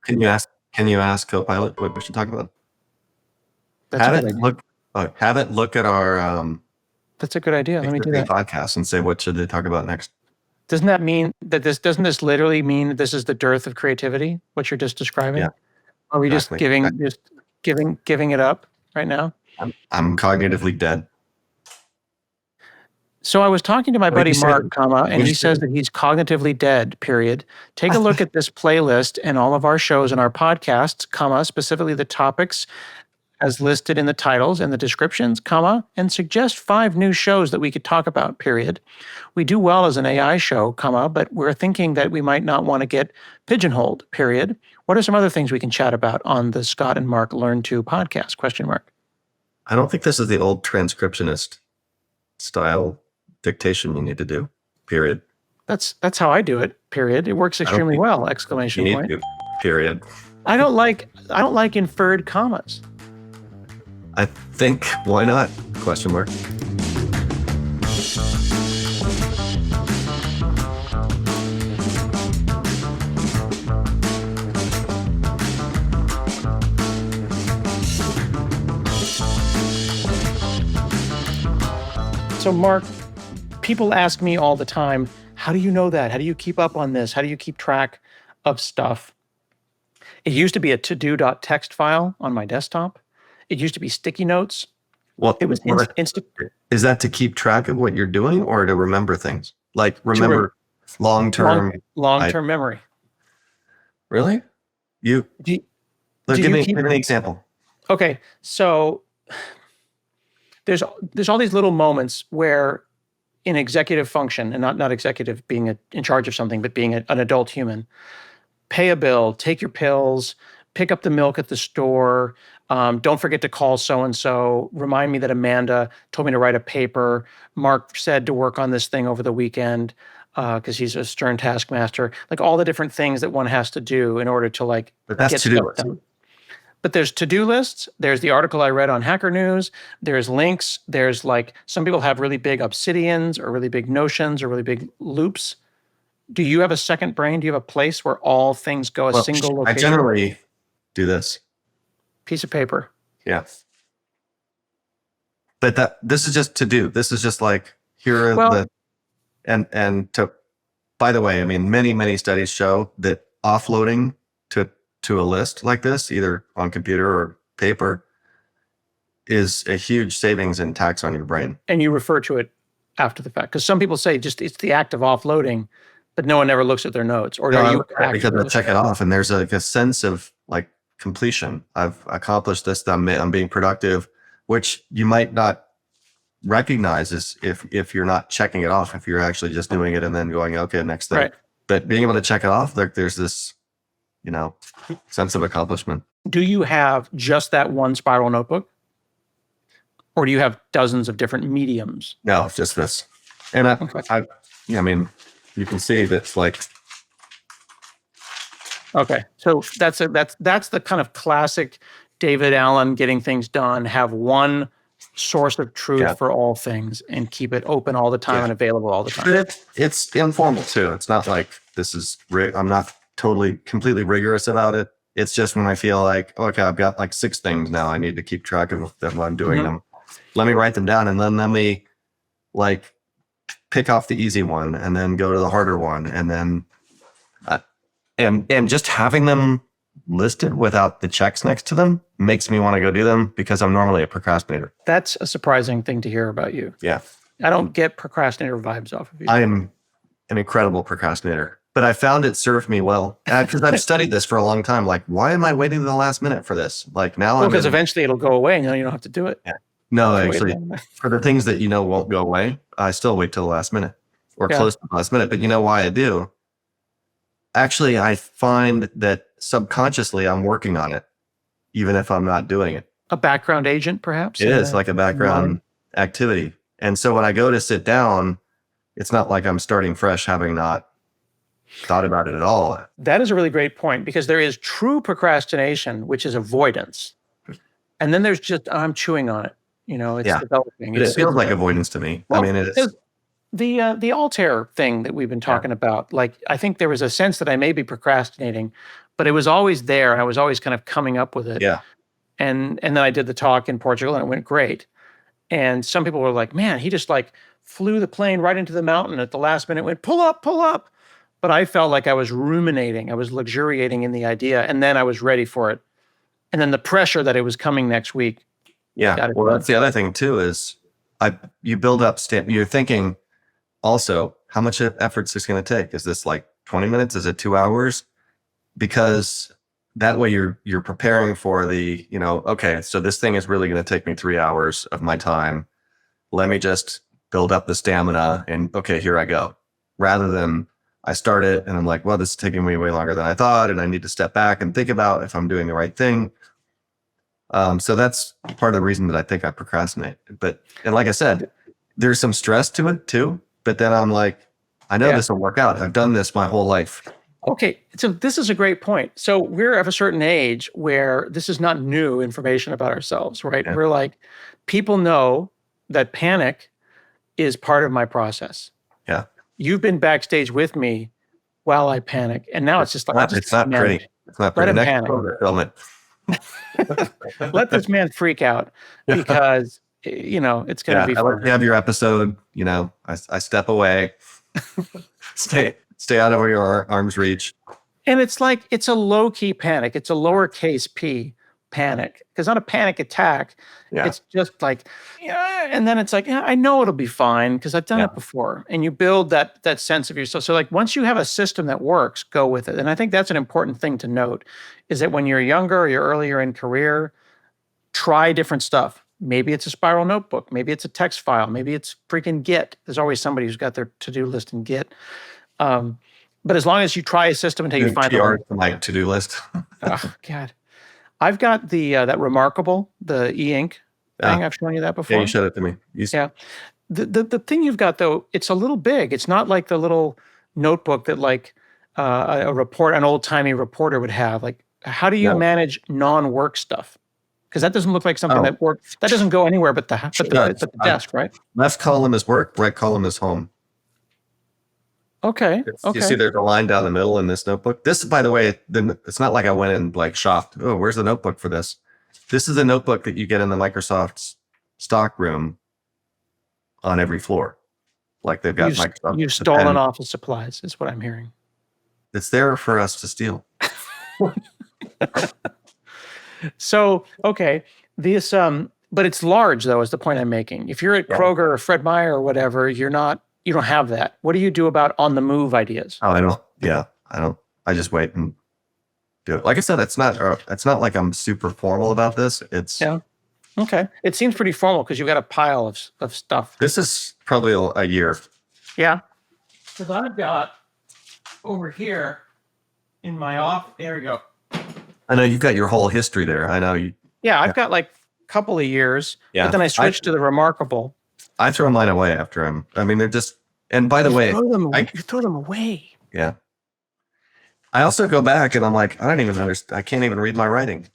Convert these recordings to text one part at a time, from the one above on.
Can you ask Copilot what we should talk about? That's Have a it good idea. look at our That's a good idea. Let me do that. podcast and say what should they talk about next. Doesn't that mean that doesn't this literally mean that this is the dearth of creativity? What you're just describing? Yeah. Are we Exactly. just giving it up right now? I'm cognitively dead. So I was talking to my buddy Mark, and he says that he's cognitively dead, period. Take a look at this playlist and all of our shows and our podcasts, specifically the topics as listed in the titles and the descriptions, and suggest 5 new shows that we could talk about, period. We do well as an AI show, but we're thinking that we might not want to get pigeonholed, period. What are some other things we can chat about on the Scott and Mark Learn To podcast, question mark? I don't think this is the old transcriptionist style dictation you need to do, period. That's how I do it, period. It works extremely well, exclamation point. You need to, period. I don't like inferred commas. I think, why not, question mark. So Mark, people ask me all the time, how do you know that? How do you keep up on this? How do you keep track of stuff? It used to be a to-do.txt file on my desktop. It used to be sticky notes. Well, it was instant. Is that to keep track of what you're doing or to remember things? Like remember long-term memory. Really? Give me an example. Okay, so there's all these little moments where in executive function, and not executive being in charge of something, but being an adult human, pay a bill, take your pills, pick up the milk at the store, don't forget to call so-and-so, remind me that Amanda told me to write a paper, Mark said to work on this thing over the weekend because he's a stern taskmaster, like all the different things that one has to do in order to get stuff done. But there's to-do lists, there's the article I read on Hacker News, there's links, there's some people have really big obsidians or really big notions or really big loops. Do you have a second brain? Do you have a place where all things go a single location? I generally do this. Piece of paper. Yeah. But this is just to do. This is just here are by the way, I mean, many studies show that offloading to a list like this, either on computer or paper, is a huge savings in tax on your brain. And you refer to it after the fact. Because some people say it's the act of offloading, but no one ever looks at their notes. Or because I check it off and there's a sense of completion. I've accomplished this, I'm being productive, which you might not recognize as if you're not checking it off, if you're actually just doing it and then going, okay, next thing. Right. But being able to check it off, there's this, sense of accomplishment. Do you have just that one spiral notebook? Or do you have dozens of different mediums? No, it's just this. And I mean, you can see that's okay. So that's the kind of classic David Allen getting things done, have one source of truth for all things and keep it open all the time and available all the time. But it's informal too. It's not like this is, I'm not completely rigorous about it. It's just when I feel okay, I've got 6 things now I need to keep track of them while I'm doing them. Let me write them down and then let me pick off the easy one and then go to the harder one. And then, and just having them listed without the checks next to them makes me want to go do them because I'm normally a procrastinator. That's a surprising thing to hear about you. Yeah. I don't get procrastinator vibes off of you. I am an incredible procrastinator, but I found it served me well because I've studied this for a long time. Why am I waiting to the last minute for this? Now because eventually it'll go away and you don't have to do it. Yeah. No, actually, for the things that won't go away, I still wait till the last minute or close to the last minute. But you know why I do? Actually, I find that subconsciously I'm working on it, even if I'm not doing it. A background agent, perhaps? It is like a background activity. And so when I go to sit down, it's not like I'm starting fresh, having not thought about it at all. That is a really great point because there is true procrastination, which is avoidance. And then there's just, I'm chewing on it. It's developing. It feels like avoidance to me. Well, I mean, it is. The Altair thing that we've been talking about, like, I think there was a sense that I may be procrastinating, but it was always there, and I was always kind of coming up with it. Yeah. And then I did the talk in Portugal, and it went great. And some people were like, "Man, he just like flew the plane right into the mountain at the last minute, went pull up, pull up." But I felt like I was ruminating, I was luxuriating in the idea, and then I was ready for it. And then the pressure that it was coming next week. Yeah. Well, that's the other thing too, is you build up you're thinking also, how much effort is this going to take? Is this like 20 minutes? Is it 2 hours? Because that way you're preparing for the, okay, so this thing is really going to take me 3 hours of my time. Let me just build up the stamina and okay, here I go. Rather than I start it and I'm like, well, this is taking me way longer than I thought. And I need to step back and think about if I'm doing the right thing. So that's part of the reason that I think I procrastinate. And like I said, there's some stress to it too. But then I'm like, I know this will work out. I've done this my whole life. Okay, so this is a great point. So we're of a certain age where this is not new information about ourselves, right? Yeah. We're like, people know that panic is part of my process. Yeah. You've been backstage with me while I panic. And now it's just like, it's not pretty. It's not pretty. Let him panic. Film it. Let this man freak out because, it's going to be fun. I let you have your episode. I step away. Stay out of your arm's reach. And it's like, it's a low-key panic. It's a lowercase p panic. Because not a panic attack. It's just like, and then it's like, I know it'll be fine because I've done it before. And you build that sense of yourself. So like once you have a system that works, go with it. And I think that's an important thing to note, is that when you're younger or you're earlier in career, try different stuff. Maybe it's a spiral notebook. Maybe it's a text file. Maybe it's freaking Git. There's always somebody who's got their to-do list in Git. But as long as you try a system until you find my to-do list. Oh, God. I've got that Remarkable, the e-ink thing. I've shown you that before. Yeah, you showed it to me. Yeah. The thing you've got, though, it's a little big. It's not like the little notebook that like an old-timey reporter would have. Like, how do you manage non-work stuff? Because that doesn't look like something that works. That doesn't go anywhere but the desk, right? Left column is work, right column is home. Okay. You see there's a line down the middle in this notebook. This, by the way, it's not like I went and like shopped. Oh, where's the notebook for this? This is a notebook that you get in the Microsoft's stock room on every floor. Like they've got Microsoft. You've stolen office supplies, is what I'm hearing. It's there for us to steal. So, okay, this, but it's large though, is the point I'm making. If you're at Kroger or Fred Meyer or whatever, you don't have that. What do you do about on the move ideas? Oh, I don't. I just wait and do it. Like I said, it's not like I'm super formal about this. Okay. It seems pretty formal because you've got a pile of stuff. This is probably a year. Yeah. Because I've got over here in my office. There we go. I know you've got your whole history there. I know you. Yeah, I've got like a couple of years. Yeah. But then I switched to the Remarkable. I throw mine away after they're just, and by the way, you throw them away. Yeah. I also go back and I'm like, I don't even understand. I can't even read my writing.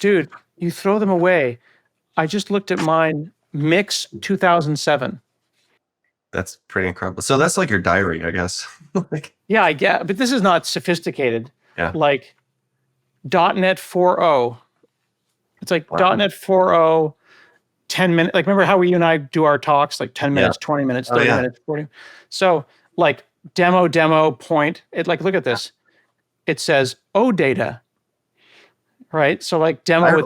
Dude, you throw them away. I just looked at mine, Mix 2007. That's pretty incredible. So that's like your diary, I guess. Yeah, I get, but this is not sophisticated. Yeah. Like .NET 4.0. It's like .NET 4.0, 10 minutes. Like, remember how you and I do our talks, like 10 minutes, 20 minutes, 30 minutes, 40. So like demo point, look at this. It says OData, right? So like demo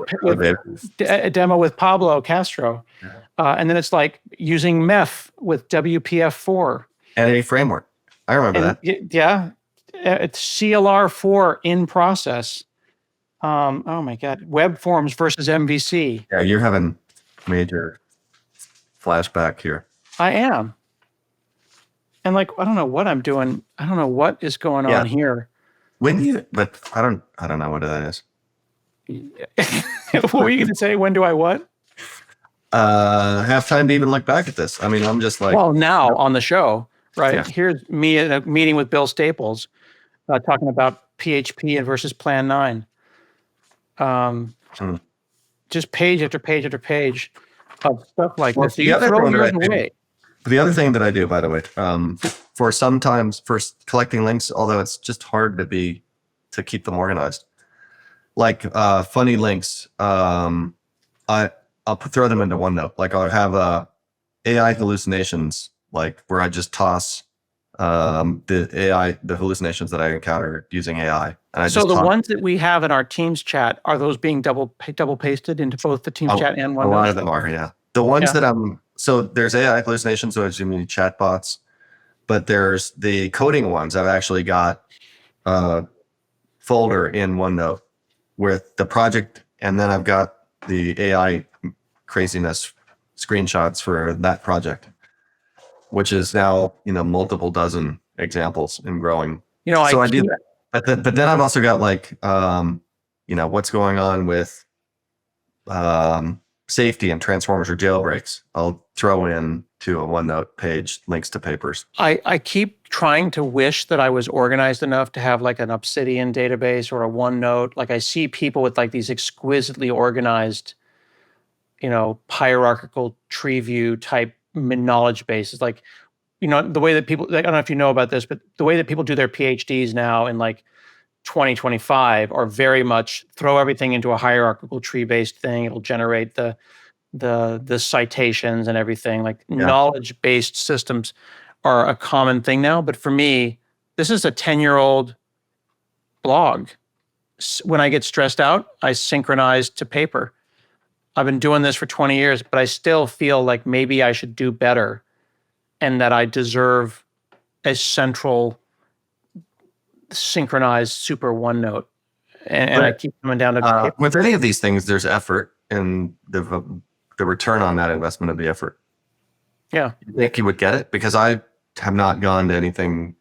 with Pablo Castro. And then it's like using MEF with WPF4. And a framework. I remember that. Yeah. It's CLR4 in process. Oh my God. Web forms versus MVC. Yeah, you're having major flashback here. I am. And like, I don't know what I'm doing. I don't know what is going on here. But I don't know what that is. What were you going to say? When do I what? Have time to even look back at this. I mean, I'm just like. Well, now on the show, right? Yeah. Here's me at a meeting with Bill Staples talking about PHP versus Plan 9. Just page after page after page of stuff like this. So you throw yours away. The other thing that I do, by the way, for sometimes for collecting links, although it's just hard to keep them organized, like funny links, I'll throw them into OneNote. Like I'll have AI hallucinations, like where I just toss the hallucinations that I encounter using AI, and I So just the toss ones that we have in our Teams chat, are those being double pasted into both the Teams chat and a lot OneNote? of them are, yeah. The ones Yeah. that so there's AI hallucinations, so it's usually chatbots, but there's the coding ones. I've actually got a folder in OneNote with the project, and then I've got the AI craziness screenshots for that project, which is now, multiple dozen examples and growing. So I do that. But then I've also got like, what's going on with safety and transformers or jailbreaks. I'll throw in to a OneNote page links to papers. I keep trying to wish that I was organized enough to have like an Obsidian database or a OneNote. Like I see people with like these exquisitely organized, hierarchical tree view type knowledge bases. Like, the way that people, I don't know if you know about this, but the way that people do their PhDs now in like 2025 are very much throw everything into a hierarchical tree based thing. It'll generate the citations and everything. Like knowledge based systems are a common thing now. But for me, this is a 10-year-old blog. When I get stressed out, I synchronize to paper. I've been doing this for 20 years, but I still feel like maybe I should do better and that I deserve a central synchronized super OneNote. And I keep coming down to paper. With any of these things, there's effort, and the return on that investment of the effort. Yeah. You think you would get it? Because I have not gone to anything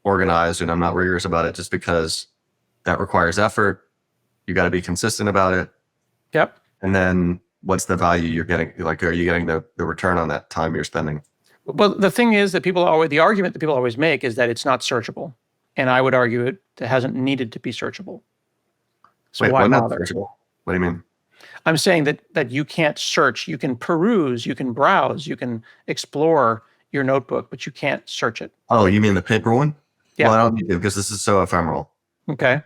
organized, and I'm not rigorous about it just because that requires effort. You got to be consistent about it. Yep. And then what's the value you're getting? Like, are you getting the return on that time you're spending? Well, the thing is that the argument that people always make is that it's not searchable. And I would argue it hasn't needed to be searchable. So Wait, why not bother? searchable? What do you mean? I'm saying that you can't search. You can peruse, you can browse, you can explore your notebook, but you can't search it. Oh, you mean the paper one? Yeah. Well, I don't need to because this is so ephemeral. Okay.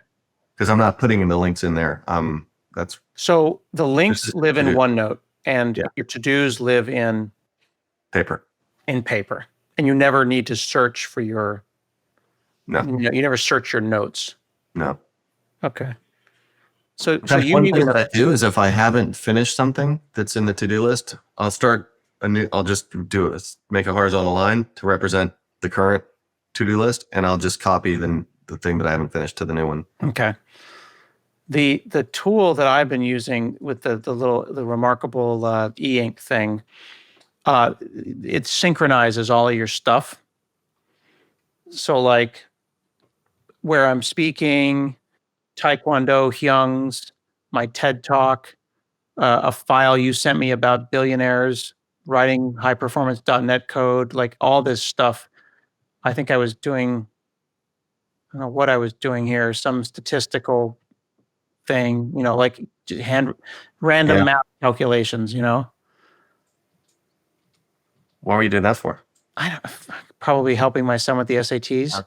Because I'm not putting in the links in there. That's So the links live in OneNote, and your to-dos live in paper. And you never need to search for your. No. You never search your notes. No. Okay. So you one thing that I do is if I haven't finished something that's in the to-do list, I'll just do it. Make a horizontal line to represent the current to-do list, and I'll just copy the thing that I haven't finished to the new one. Okay. The tool that I've been using with the remarkable e-ink thing, it synchronizes all of your stuff. So like where I'm speaking, Taekwondo Hyung's, my TED Talk, a file you sent me about billionaires writing high-performance.net code, like all this stuff. I think I was doing, I don't know what I was doing here, some statistical thing, like random math calculations, What were you doing that for? Probably helping my son with the SATs.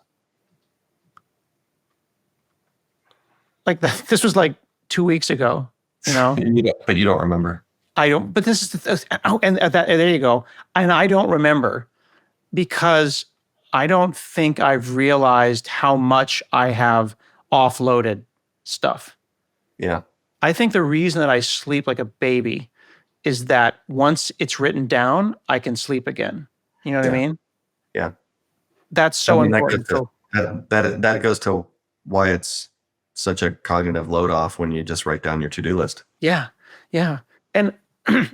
Like this was like 2 weeks ago, But you don't remember. I don't. But this is there you go. And I don't remember because I don't think I've realized how much I have offloaded stuff. Yeah. I think the reason that I sleep like a baby is that once it's written down, I can sleep again. You know what I mean? Yeah. That's so important. That goes to why it's such a cognitive load off when you just write down your to-do list. Yeah. Yeah. And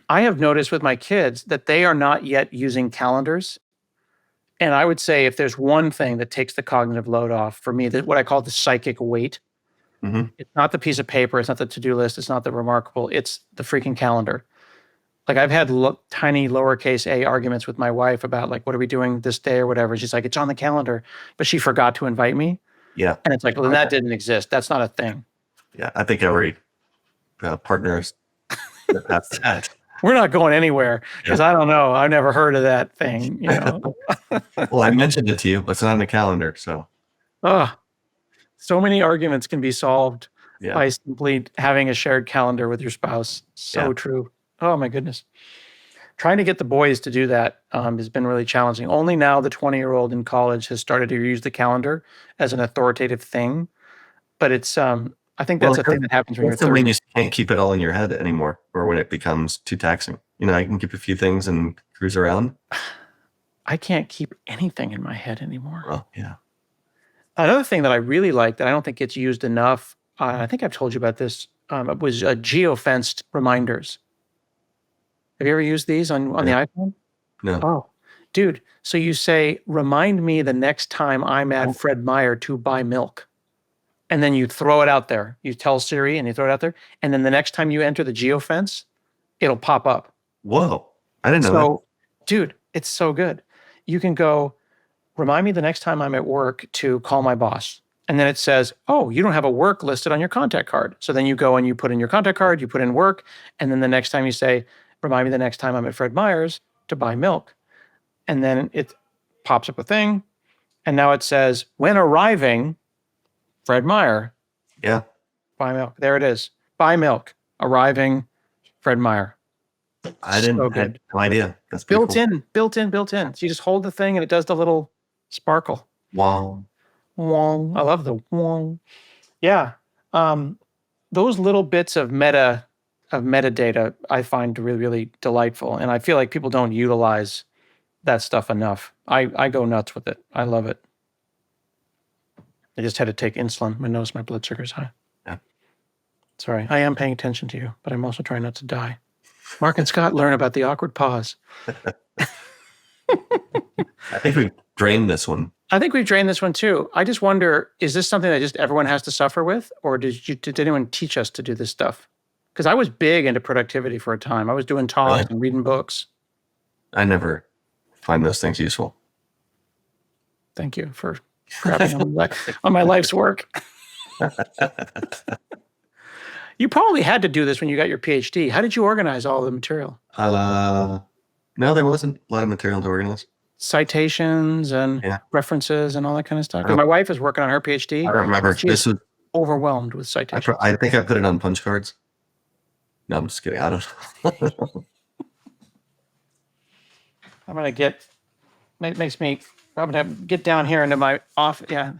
I have noticed with my kids that they are not yet using calendars. And I would say if there's one thing that takes the cognitive load off for me, that what I call the psychic weight, it's not the piece of paper, it's not the to-do list, it's not the remarkable, it's the freaking calendar. Like I've had tiny lowercase a arguments with my wife about like, what are we doing this day or whatever. She's like, it's on the calendar, but she forgot to invite me. Yeah. And it's like, well, that didn't exist. That's not a thing. Yeah. I think every partner has that. We're not going anywhere because I don't know. I've never heard of that thing. Well, I mentioned it to you, but it's not on the calendar. So, so many arguments can be solved yeah. by simply having a shared calendar with your spouse. So Yeah. true. Oh my goodness. Trying to get the boys to do that has been really challenging. Only now the 20-year-old in college has started to use the calendar as an authoritative thing. But it's I think that's a thing that happens when you're 30. You can't keep it all in your head anymore, or when it becomes too taxing. I can keep a few things and cruise around. I can't keep anything in my head anymore. Well, yeah. Another thing that I really like that I don't think gets used enough, I think I've told you about this, was geofenced reminders. Have you ever used these on the iPhone? No. Oh, dude. So you say, remind me the next time I'm at Fred Meyer to buy milk. And then you throw it out there. You tell Siri and you throw it out there. And then the next time you enter the geofence, it'll pop up. Whoa. I didn't know that. Dude, it's so good. You can go, remind me the next time I'm at work to call my boss. And then it says, oh, you don't have a work listed on your contact card. So then you go and you put in your contact card, you put in work. And then the next time you say, remind me the next time I'm at Fred Meyer's to buy milk. And then it pops up a thing. And now it says, when arriving, Fred Meyer. Yeah. Buy milk. There it is. Buy milk. Arriving, Fred Meyer. I had no idea. That's built in. So you just hold the thing and it does the little sparkle. Wow. Wong. I love the wong. Yeah. Those little bits of metadata I find really, really delightful. And I feel like people don't utilize that stuff enough. I go nuts with it. I love it. I just had to take insulin. I noticed my blood sugar's high. Yeah. Sorry. I am paying attention to you, but I'm also trying not to die. Mark and Scott learn about the awkward pause. I think we've drained this one. I think we've drained this one too. I just wonder, is this something that just everyone has to suffer with? Or did anyone teach us to do this stuff? Because I was big into productivity for a time. I was doing talks and reading books. I never find those things useful. Thank you for crapping on my life's work. You probably had to do this when you got your PhD. How did you organize all the material? No, there wasn't a lot of material to organize. Citations and references and all that kind of stuff. My wife is working on her PhD. I don't remember. This was overwhelmed with citations. I think I put it on punch cards. No, I'm just kidding. I don't know. I'm going to get, makes me, I'm going to get down here into my off. Yeah.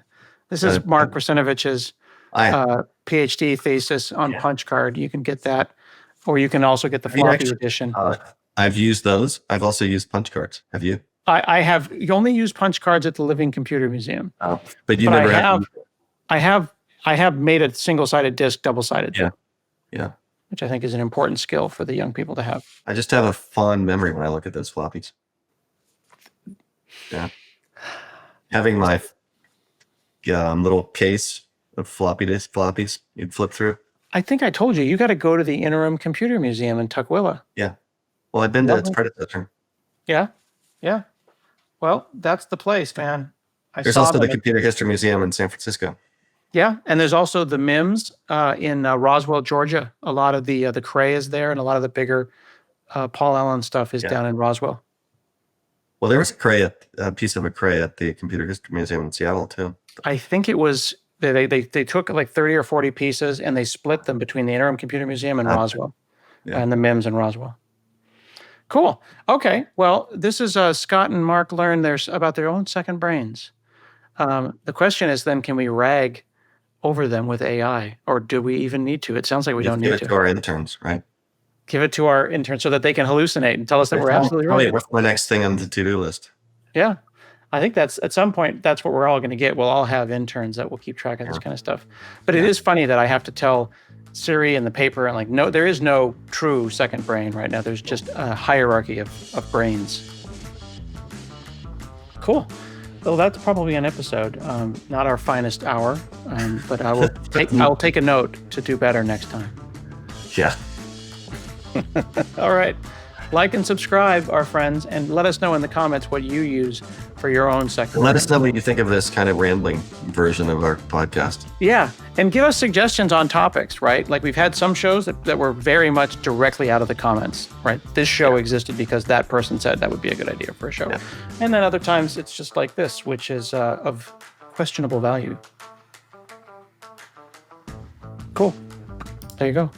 This is Mark Russinovich's PhD thesis on punch card. You can get that, or you can also get the floppy edition. I've used those. I've also used punch cards. Have you? I have. You only use punch cards at the Living Computer Museum. Oh, but you never have. I have made a single-sided disc double-sided. Yeah. Which I think is an important skill for the young people to have. I just have a fond memory when I look at those floppies. Yeah. Having my little case of floppies you'd flip through. I think I told you got to go to the Interim Computer Museum in Tukwila. Yeah. Well, I've been to its predecessor. Yeah. Well, that's the place, man. There's also the Computer History Museum in San Francisco. Yeah, and there's also the MIMS in Roswell, Georgia. A lot of the Cray is there, and a lot of the bigger Paul Allen stuff is down in Roswell. Well, there was a piece of a Cray at the Computer History Museum in Seattle too. I think it was they took like 30 or 40 pieces and they split them between the Interim Computer Museum and Roswell, and the MIMS in Roswell. Cool. Okay. Well, this is Scott and Mark learn about their own second brains. The question is then, can we rag over them with AI, or do we even need to? It sounds like we don't need to. Give it to our interns, right? Give it to our interns so that they can hallucinate and tell us that we're absolutely right. What's my next thing on the to-do list? Yeah. I think that's at some point, that's what we're all going to get. We'll all have interns that will keep track of this kind of stuff. But it is funny that I have to tell Siri and the paper, and no, there is no true second brain right now. There's just a hierarchy of brains. Cool. Well, that's probably an episode. Not our finest hour, but I will take a note to do better next time. Yeah. All right. Like and subscribe, our friends, and let us know in the comments what you use for your own second. Let us know what you think of this kind of rambling version of our podcast. Yeah. And give us suggestions on topics, right? Like we've had some shows that were very much directly out of the comments, right? This show existed because that person said that would be a good idea for a show. Yeah. And then other times it's just like this, which is of questionable value. Cool. There you go.